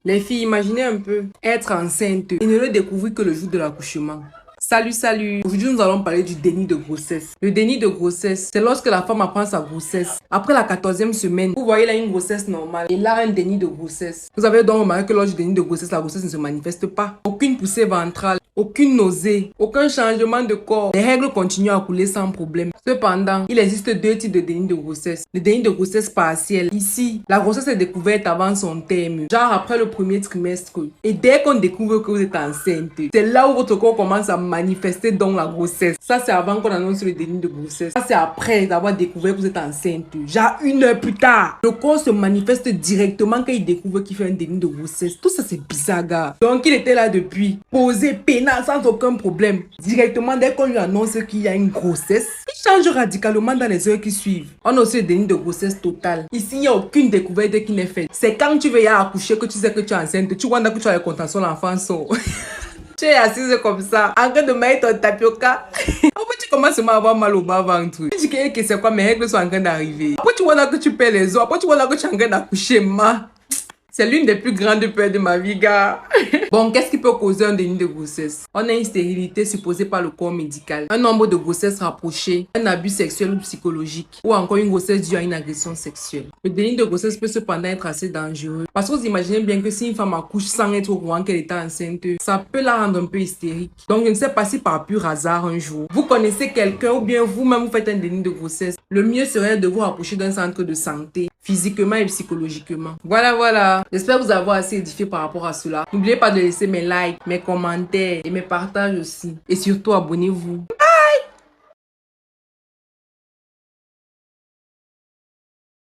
Les filles, imaginez un peu être enceinte et ne le découvrir que le jour de l'accouchement. Salut, salut. Aujourd'hui, nous allons parler du déni de grossesse. Le déni de grossesse, c'est lorsque la femme apprend sa grossesse. Après la 14e semaine, vous voyez là une grossesse normale et là un déni de grossesse. Vous avez donc remarqué que lors du déni de grossesse, la grossesse ne se manifeste pas. Aucune poussée ventrale, aucune nausée, aucun changement de corps. Les règles continuent à couler sans problème. Cependant, il existe deux types de déni de grossesse. Le déni de grossesse partiel. Ici, la grossesse est découverte avant son terme, genre après le premier trimestre. Et dès qu'on découvre que vous êtes enceinte, c'est là où votre corps commence à manifester donc la grossesse. Ça, c'est avant qu'on annonce le déni de grossesse. Ça, c'est après d'avoir découvert que vous êtes enceinte. Genre 1 heure plus tard, le corps se manifeste directement quand il découvre qu'il fait un déni de grossesse. Tout ça, c'est bizarre, gars. Donc, il était là depuis, posé, peinard, sans aucun problème. Directement, dès qu'on lui annonce qu'il y a une grossesse, il change radicalement dans les heures qui suivent. On a aussi le déni de grossesse totale. Ici, il n'y a aucune découverte qui n'est faite. C'est quand tu veux y accoucher que tu sais que tu es enceinte. Tu vois que tu as les contentions, l'enfant sort. Tu es assise comme ça, en train de mettre ton tapioca. Après, tu commences à avoir mal au bas-ventre. Tu dis que c'est quoi, mes règles sont en train d'arriver. Après, tu vois là que tu perds les os. Après, tu vois là que tu es en train d'accoucher, C'est l'une des plus grandes peurs de ma vie, gars. Bon, qu'est-ce qui peut causer un déni de grossesse? On a une stérilité supposée par le corps médical, un nombre de grossesses rapprochées, un abus sexuel ou psychologique, ou encore une grossesse due à une agression sexuelle. Le déni de grossesse peut cependant être assez dangereux, parce que vous imaginez bien que si une femme accouche sans être au courant qu'elle était enceinte, ça peut la rendre un peu hystérique. Donc, je ne sais pas si par pur hasard un jour, vous connaissez quelqu'un ou bien vous-même vous faites un déni de grossesse, le mieux serait de vous rapprocher d'un centre de santé, physiquement et psychologiquement. Voilà. J'espère vous avoir assez édifié par rapport à cela. N'oubliez pas de laisser mes likes, mes commentaires et mes partages aussi. Et surtout, abonnez-vous.